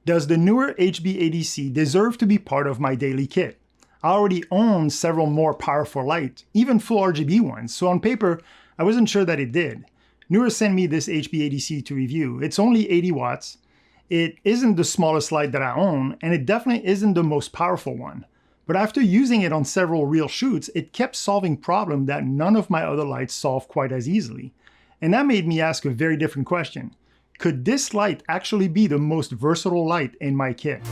Does the NEEWER HB80C deserve to be part of my daily kit? I already own several more powerful lights, even full RGB ones, so on paper, I wasn't sure that it did. NEEWER sent me this HB80C to review. It's only 80 watts. It isn't the smallest light that I own, and it definitely isn't the most powerful one. But after using it on several real shoots, it kept solving problems that none of my other lights solve quite as easily. And that made me ask a very different question. Could this light actually be the most versatile light in my kit?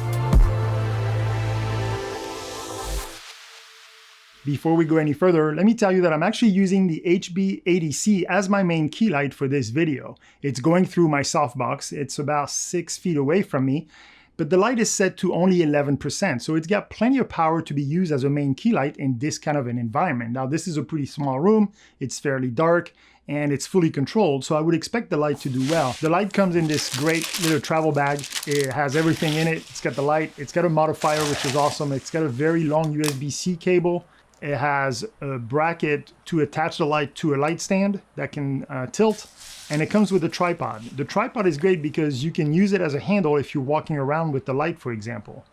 Before we go any further, let me tell you that I'm actually using the HB80C as my main key light for this video. It's going through my softbox. It's about 6 feet away from me, but the light is set to only 11%, so it's got plenty of power to be used as a main key light in this kind of an environment. Now, this is a pretty small room, it's fairly dark, and it's fully controlled, so I would expect the light to do well. The light comes in this great little travel bag. It has everything in it. It's got the light, it's got a modifier, which is awesome. It's got a very long USB-C cable. It has a bracket to attach the light to a light stand that can tilt, and it comes with a tripod. The tripod is great because you can use it as a handle if you're walking around with the light, for example.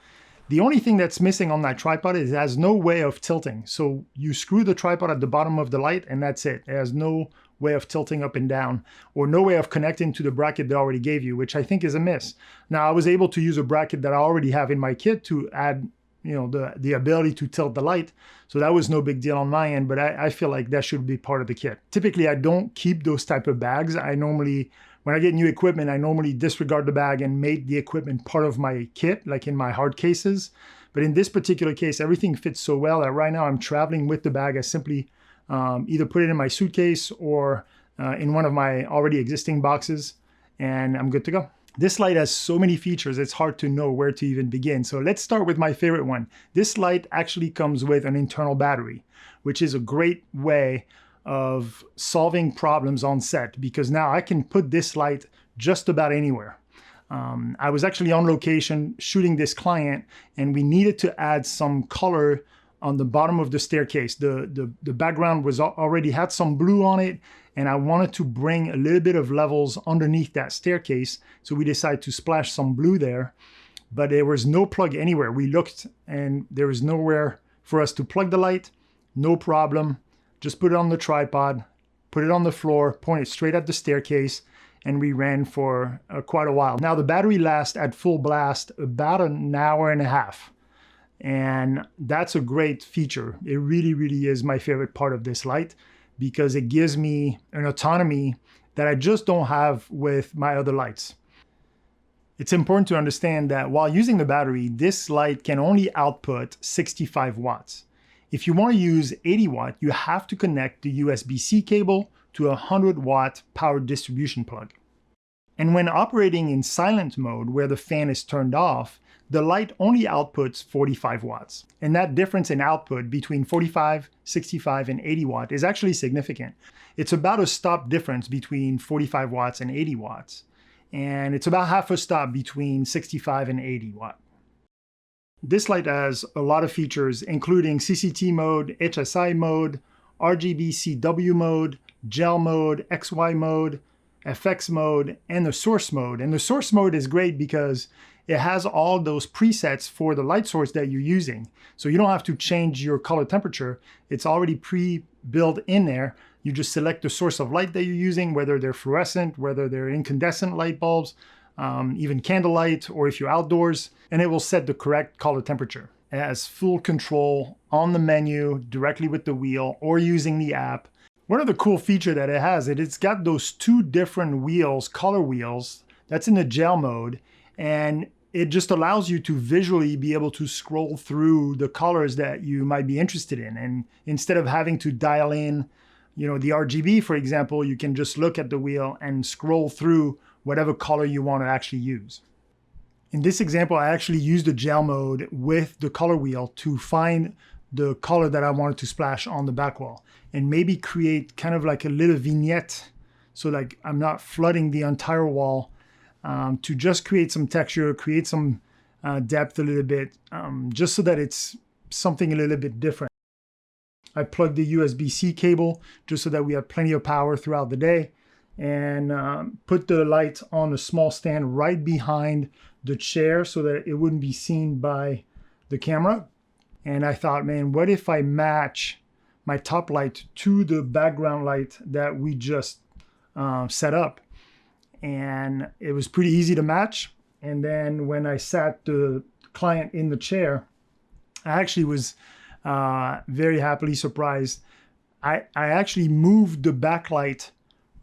The only thing that's missing on that tripod is it has no way of tilting. So you screw the tripod at the bottom of the light and that's it. It has no way of tilting up and down, or no way of connecting to the bracket they already gave you, which I think is a miss. Now, I was able to use a bracket that I already have in my kit to add the ability to tilt the light. So that was no big deal on my end, but I feel like that should be part of the kit. Typically, I don't keep those type of bags. When I get new equipment, I normally disregard the bag and make the equipment part of my kit, like in my hard cases. But in this particular case, everything fits so well that right now I'm traveling with the bag. I simply either put it in my suitcase or in one of my already existing boxes, and I'm good to go. This light has so many features, it's hard to know where to even begin. So let's start with my favorite one. This light actually comes with an internal battery, which is a great way of solving problems on set, because now I can put this light just about anywhere. I was actually on location shooting this client, and we needed to add some color on the bottom of the staircase. The background was already had some blue on it, and I wanted to bring a little bit of levels underneath that staircase, so we decided to splash some blue there, but there was no plug anywhere. We looked and there was nowhere for us to plug the light. No problem, just put it on the tripod, put it on the floor, point it straight at the staircase, and we ran for quite a while. Now the battery lasts at full blast about an hour and a half. And that's a great feature. It really, really is my favorite part of this light, because it gives me an autonomy that I just don't have with my other lights. It's important to understand that while using the battery, this light can only output 65 watts. If you want to use 80 watt, you have to connect the USB-C cable to a 100 watt power distribution plug. And when operating in silent mode, where the fan is turned off, the light only outputs 45 watts. And that difference in output between 45, 65, and 80 watt is actually significant. It's about a stop difference between 45 watts and 80 watts. And it's about half a stop between 65 and 80 watt. This light has a lot of features, including CCT mode, HSI mode, RGB CW mode, gel mode, XY mode, FX mode, and the source mode. And the source mode is great because it has all those presets for the light source that you're using. So you don't have to change your color temperature. It's already pre-built in there. You just select the source of light that you're using, whether they're fluorescent, whether they're incandescent light bulbs, even candlelight, or if you're outdoors, and it will set the correct color temperature. It has full control on the menu, directly with the wheel, or using the app. One of the cool features that it has, it's got those two different wheels, color wheels, that's in the gel mode, and it just allows you to visually be able to scroll through the colors that you might be interested in. And instead of having to dial in, the RGB, for example, you can just look at the wheel and scroll through whatever color you want to actually use. In this example, I actually used the gel mode with the color wheel to find the color that I wanted to splash on the back wall, and maybe create kind of like a little vignette, so like I'm not flooding the entire wall, to just create some texture, create some depth a little bit, just so that it's something a little bit different. I plugged the USB-C cable just so that we have plenty of power throughout the day, and put the light on a small stand right behind the chair so that it wouldn't be seen by the camera. And I thought, man, what if I match my top light to the background light that we just set up? And it was pretty easy to match. And then when I sat the client in the chair, I actually was very happily surprised. I actually moved the backlight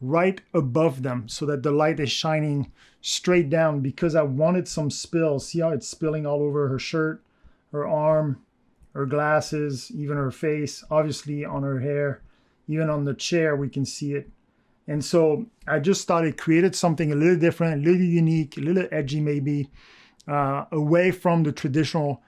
right above them so that the light is shining straight down, because I wanted some spill. See how it's spilling all over her shirt, her arm, her glasses, even her face, obviously on her hair, even on the chair we can see it. And so I just thought it created something a little different, a little unique, a little edgy maybe, away from the traditional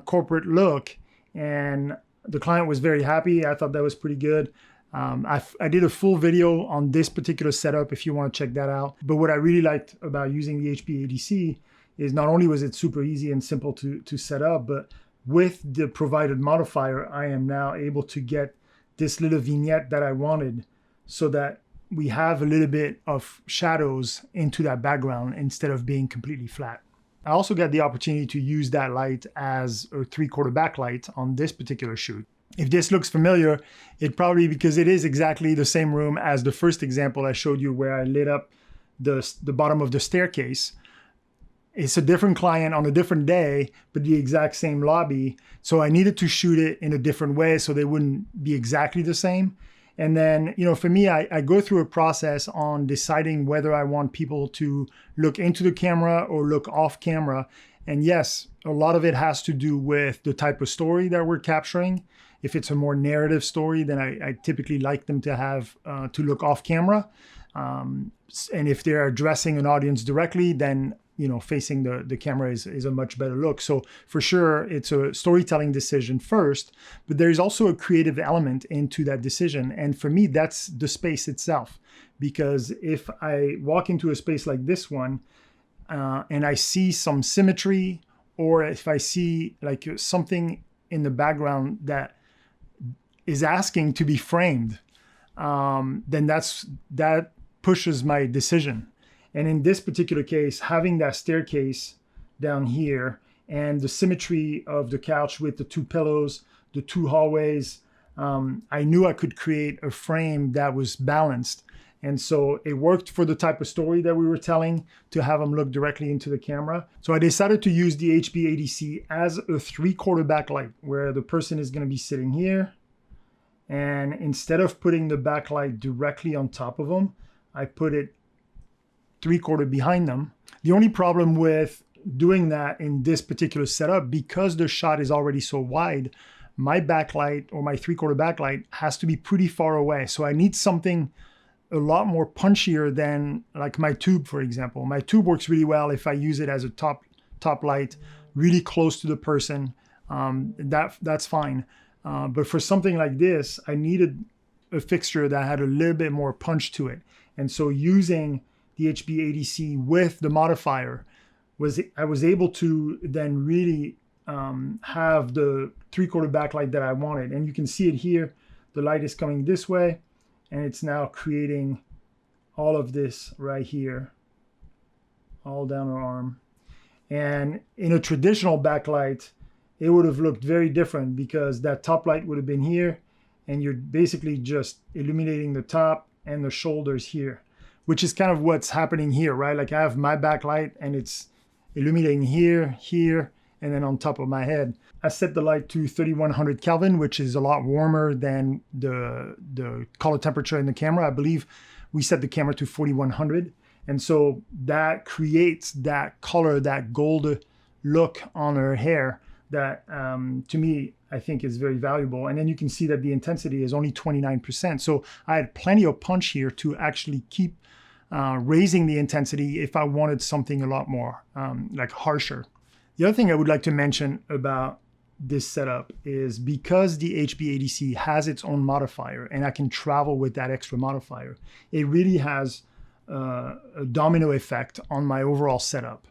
corporate look. And the client was very happy. I thought that was pretty good. I did a full video on this particular setup if you want to check that out. But what I really liked about using the HB80C is not only was it super easy and simple to set up, but with the provided modifier, I am now able to get this little vignette that I wanted so that we have a little bit of shadows into that background instead of being completely flat. I also got the opportunity to use that light as a 3/4 backlight on this particular shoot. If this looks familiar, it probably because it is exactly the same room as the first example I showed you where I lit up the bottom of the staircase. It's a different client on a different day, but the exact same lobby. So I needed to shoot it in a different way so they wouldn't be exactly the same. And then, you know, for me, I go through a process on deciding whether I want people to look into the camera or look off camera. And yes, a lot of it has to do with the type of story that we're capturing. If it's a more narrative story, then I typically like them to have to look off camera. And if they're addressing an audience directly, then you know, facing the camera is a much better look. So for sure, it's a storytelling decision first, but there's also a creative element into that decision. And for me, that's the space itself. Because if I walk into a space like this one and I see some symmetry, or if I see like something in the background that is asking to be framed, then that pushes my decision. And in this particular case, having that staircase down here and the symmetry of the couch with the two pillows, the two hallways, I knew I could create a frame that was balanced. And so it worked for the type of story that we were telling, to have them look directly into the camera. So I decided to use the HB80C as a 3/4 backlight, where the person is going to be sitting here. And instead of putting the backlight directly on top of them, I put it 3/4 behind them. The only problem with doing that in this particular setup, because the shot is already so wide, my backlight or my 3/4 backlight has to be pretty far away. So I need something a lot more punchier than like my tube, for example. My tube works really well if I use it as a top light, really close to the person. That's fine. But for something like this, I needed a fixture that had a little bit more punch to it. And so using the HB80C with the modifier, I was able to then really have the 3/4 backlight that I wanted. And you can see it here. The light is coming this way, and it's now creating all of this right here, all down her arm. And in a traditional backlight, it would have looked very different, because that top light would have been here, and you're basically just illuminating the top and the shoulders here, which is kind of what's happening here, right? Like I have my backlight and it's illuminating here, here, and then on top of my head. I set the light to 3100 Kelvin, which is a lot warmer than the color temperature in the camera. I believe we set the camera to 4100. And so that creates that color, that gold look on her hair that to me, I think is very valuable. And then you can see that the intensity is only 29%. So I had plenty of punch here to actually keep raising the intensity if I wanted something a lot more like harsher. The other thing I would like to mention about this setup is because the HB80C has its own modifier and I can travel with that extra modifier, it really has a domino effect on my overall setup,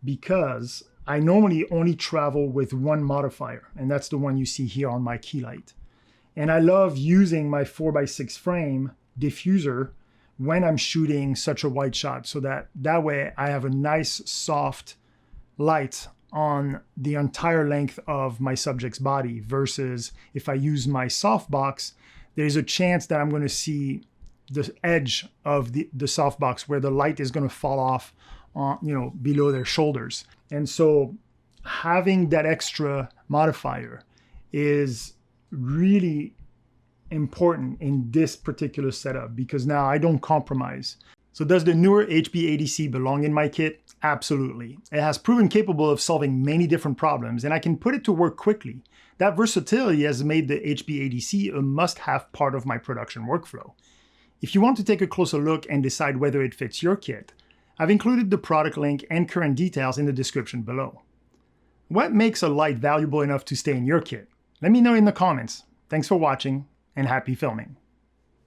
because I normally only travel with one modifier, and that's the one you see here on my key light. And I love using my 4x6 frame diffuser when I'm shooting such a wide shot, so that way I have a nice soft light on the entire length of my subject's body versus if I use my softbox, there's a chance that I'm going to see the edge of the softbox where the light is going to fall off on, below their shoulders. And so having that extra modifier is really important in this particular setup because now I don't compromise. So does the NEEWER HB80C belong in my kit? Absolutely. It has proven capable of solving many different problems and I can put it to work quickly. That versatility has made the HB80C a must-have part of my production workflow. If you want to take a closer look and decide whether it fits your kit, I've included the product link and current details in the description below. What makes a light valuable enough to stay in your kit? Let me know in the comments. Thanks for watching and happy filming.